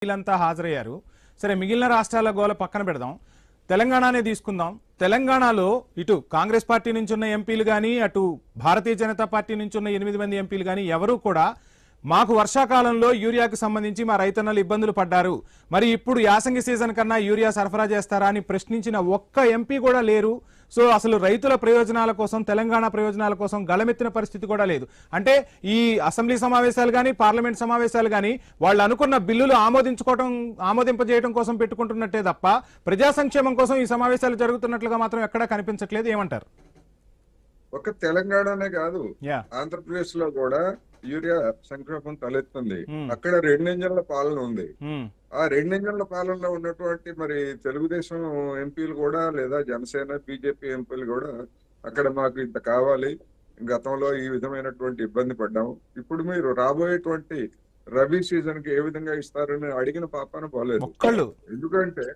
వీళ్ళంతా హాజరయ్యారు. సరే, మిగిలిన రాష్ట్రాల గోల పక్కన పెడదాం. తెలంగాణనే తీసుకుందాం. తెలంగాణలో ఇటు కాంగ్రెస్ పార్టీ నుంచి ఉన్న ఎంపీలు కానీ, అటు భారతీయ జనతా పార్టీ నుంచి ఉన్న 8 మంది ఎంపీలు కానీ ఎవరూ కూడా మాకు వర్షాకాలంలో యూరియాకు సంబంధించి మా రైతన్నలు ఇబ్బందులు పడ్డారు, మరి ఇప్పుడు యాసంగి సీజన్ కన్నా యూరియా సరఫరా చేస్తారా అని ప్రశ్నించిన ఒక్క ఎంపీ కూడా లేరు. సో అసలు రైతుల ప్రయోజనాల కోసం, తెలంగాణ ప్రయోజనాల కోసం గళమెత్తిన పరిస్థితి కూడా లేదు. అంటే ఈ అసెంబ్లీ సమావేశాలు కానీ, పార్లమెంట్ సమావేశాలు కానీ వాళ్ళు అనుకున్న బిల్లులు ఆమోదింపజేయడం కోసం పెట్టుకుంటున్నట్టే తప్ప ప్రజా సంక్షేమం కోసం ఈ సమావేశాలు జరుగుతున్నట్లుగా మాత్రం ఎక్కడా కనిపించట్లేదు. ఏమంటారు? ఒక తెలంగాణనే కాదు, ఆంధ్రప్రదేశ్ లో కూడా యూరియా సంక్షోభం తలెత్తుంది. అక్కడ 2 ఇంజన్ల పాలన ఉంది. ఆ 2 ఇంజన్ల పాలనలో ఉన్నటువంటి మరి తెలుగుదేశం ఎంపీలు కూడా, లేదా జనసేన బీజేపీ ఎంపీలు కూడా అక్కడ మాకు ఇంత కావాలి, గతంలో ఈ విధమైనటువంటి ఇబ్బంది పడ్డాము, ఇప్పుడు మీరు రాబోయేటువంటి రబీ సీజన్ కి ఏ విధంగా ఇస్తారని అడిగిన పాపాన పోలేదు. ఎందుకంటే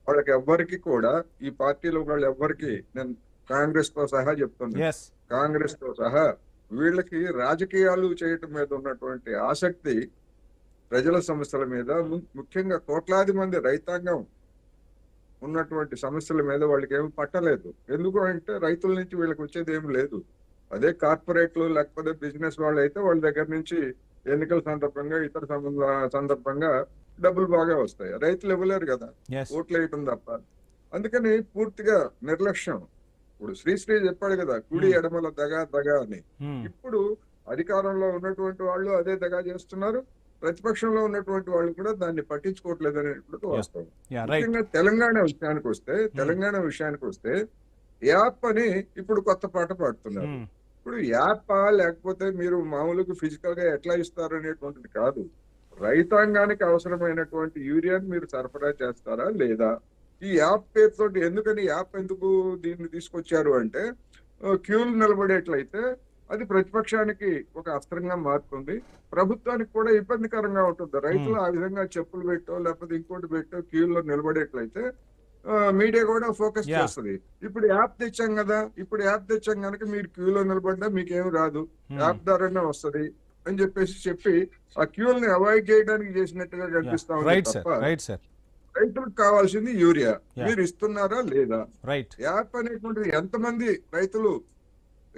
వాళ్ళకి ఎవ్వరికి కూడా, ఈ పార్టీలో వాళ్ళు ఎవ్వరికి, నేను కాంగ్రెస్ తో సహా చెప్తున్నాను, కాంగ్రెస్ తో సహా వీళ్ళకి రాజకీయాలు చేయటం మీద ఉన్నటువంటి ఆసక్తి ప్రజల సమస్యల మీద, ముఖ్యంగా కోట్లాది మంది రైతాంగం ఉన్నటువంటి సమస్యల మీద వాళ్ళకి ఏమి పట్టలేదు. ఎందుకు అంటే రైతుల నుంచి వీళ్ళకి వచ్చేది ఏమి లేదు. అదే కార్పొరేట్లు లేకపోతే బిజినెస్ వాళ్ళు అయితే వాళ్ళ దగ్గర నుంచి ఎన్నికల సందర్భంగా, ఇతర సందర్భంగా డబ్బులు బాగా వస్తాయి. రైతులు ఇవ్వలేరు కదా, ఓట్లు వేయటం తప్ప. అందుకని పూర్తిగా నిర్లక్ష్యం. ఇప్పుడు శ్రీశ్రీ చెప్పాడు కదా, కుడి ఎడమల దగా అని. ఇప్పుడు అధికారంలో ఉన్నటువంటి వాళ్ళు అదే దగా చేస్తున్నారు, ప్రతిపక్షంలో ఉన్నటువంటి వాళ్ళు కూడా దాన్ని పట్టించుకోవట్లేదు అనేటువంటి వాస్తవం. ముఖ్యంగా తెలంగాణ విషయానికి వస్తే యాప్ అని ఇప్పుడు కొత్త పాట పాడుతున్నారు. ఇప్పుడు యాప్ లేకపోతే మీరు మామూలుగా ఫిజికల్ గా ఎట్లా ఇస్తారు అనేటువంటిది కాదు. రైతాంగానికి అవసరమైనటువంటి యూరియాని మీరు సరఫరా చేస్తారా లేదా? ఈ యాప్ పేరుతో ఎందుకని యాప్ ఎందుకు దీన్ని తీసుకొచ్చారు అంటే, క్యూలు నిలబడేట్లయితే అది ప్రతిపక్షానికి ఒక అస్త్రంగా మారుతుంది, ప్రభుత్వానికి కూడా ఇబ్బందికరంగా ఉంటుంది. రైతులు ఆ విధంగా చెప్పులు పెట్టో లేకపోతే ఇంకోటి పెట్టో క్యూల్లో నిలబడేట్లయితే మీడియా కూడా ఫోకస్ చేస్తుంది. ఇప్పుడు యాప్ తెచ్చాం కదా, ఇప్పుడు యాప్ తెచ్చాం కనుక మీరు క్యూలో నిలబడ్డా మీకేమి రాదు, యాప్ ద్వారానే వస్తుంది అని చెప్పి ఆ క్యూల్ని అవాయిడ్ చేయడానికి చేసినట్టుగా కనిపిస్తా ఉంది తప్ప రైతులకు కావాల్సింది యూరియా మీరు ఇస్తున్నారా లేదా? యాప్ అనేటువంటిది ఎంతమంది రైతులు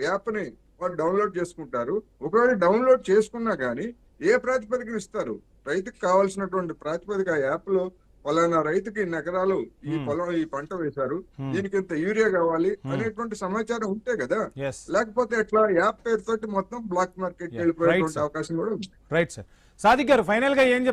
యాప్ ని వాళ్ళు డౌన్లోడ్ చేసుకుంటారు? ఒకవేళ డౌన్లోడ్ చేసుకున్నా గానీ ఏ ప్రాతిపదికన ఇస్తారు? రైతుకు కావాల్సినటువంటి ప్రాతిపదిక ఆ యాప్ లో పలానా రైతుకి ఇన్ని ఎకరాలు ఈ పొలం ఈ పంట వేశారు, దీనికి ఇంత యూరియా కావాలి అనేటువంటి సమాచారం ఉంటే కదా. లేకపోతే ఎట్లా యాప్ పేరుతోటి మొత్తం బ్లాక్ మార్కెట్ వెళ్ళిపోయేటువంటి అవకాశం కూడా ఉంది. Right sir. సాదిక్ గారు, ఫైనల్ గా ఏం చెప్తారు?